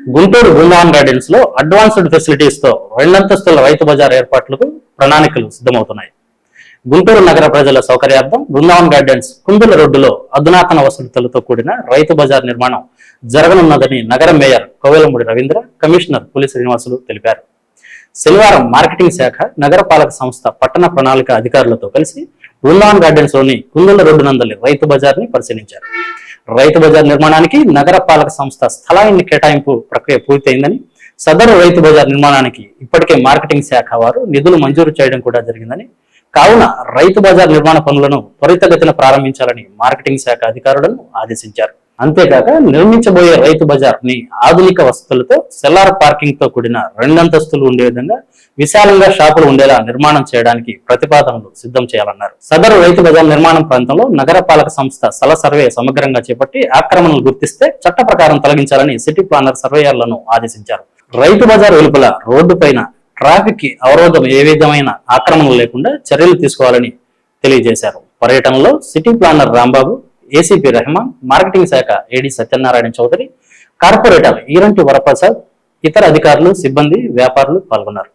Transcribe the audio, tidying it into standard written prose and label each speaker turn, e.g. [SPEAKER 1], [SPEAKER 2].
[SPEAKER 1] Guntur Brindavan gardens లో advanced facilities తో రెండంతస్తుల రైతు బజార్ ఏర్పాట్లకు ప్రణాళికలు సిద్ధమవుతున్నాయి. గుంటూరు నగర ప్రజల సౌకర్యార్థం బృందావన్ గార్డెన్స్ కుందుల రోడ్డులో అధునాతన వసతులతో కూడిన రైతు బజార్ నిర్మాణం జరగనున్నదని నగర మేయర్ కోవెలమూడి రవీంద్ర, కమిషనర్ పులి శ్రీనివాసులు తెలిపారు. శనివారం మార్కెటింగ్ శాఖ, నగరపాలక సంస్థ పట్టణ ప్రణాళిక అధికారులతో కలిసి బృందావన్ గార్డెన్స్ లోని కుందుల రోడ్డు నందలి రైతు బజార్ ని పరిశీలించారు. రైతు బజార్ నిర్మాణానికి నగరపాలక సంస్థ స్థలాన్ని కేటాయింపు ప్రక్రియ పూర్తయిందని, సదరు రైతు బజార్ నిర్మాణానికి ఇప్పటికే మార్కెటింగ్ శాఖ వారు నిధులు మంజూరు చేయడం కూడా జరిగిందని, కావున రైతు బజార్ నిర్మాణ పనులను త్వరితగతిన ప్రారంభించాలని మార్కెటింగ్ శాఖ అధికారులను ఆదేశించారు. అంతేకాక నిర్మించబోయే రైతు బజార్ ని ఆధునిక వసతులతో, సెల్లార్ పార్కింగ్ తో కూడిన రెండంతస్తులు ఉండే విధంగా విశాలంగా షాపులు ఉండేలా నిర్మాణం చేయడానికి ప్రతిపాదనలు సిద్ధం చేయాలన్నారు. సదరు రైతు బజార్ నిర్మాణం ప్రాంతంలో నగరపాలక సంస్థ స్థల సర్వే సమగ్రంగా చేపట్టి ఆక్రమణలు గుర్తిస్తే చట్ట ప్రకారం తొలగించాలని సిటీ ప్లానర్ సర్వేయర్లను ఆదేశించారు. రైతు బజార్ వెలుపల రోడ్డు పైన ట్రాఫిక్ కి అవరోధం ఏ విధమైన ఆక్రమణలు లేకుండా చర్యలు తీసుకోవాలని తెలియజేశారు. పర్యటనలో city planner Rambabu, ACP Rehman, marketing శాఖ ఏడీ సత్యనారాయణ చౌదరి, కార్పొరేటర్ ఈరంటి వరప్రసాద్, ఇతర అధికారులు, సిబ్బంది, వ్యాపారులు పాల్గొన్నారు.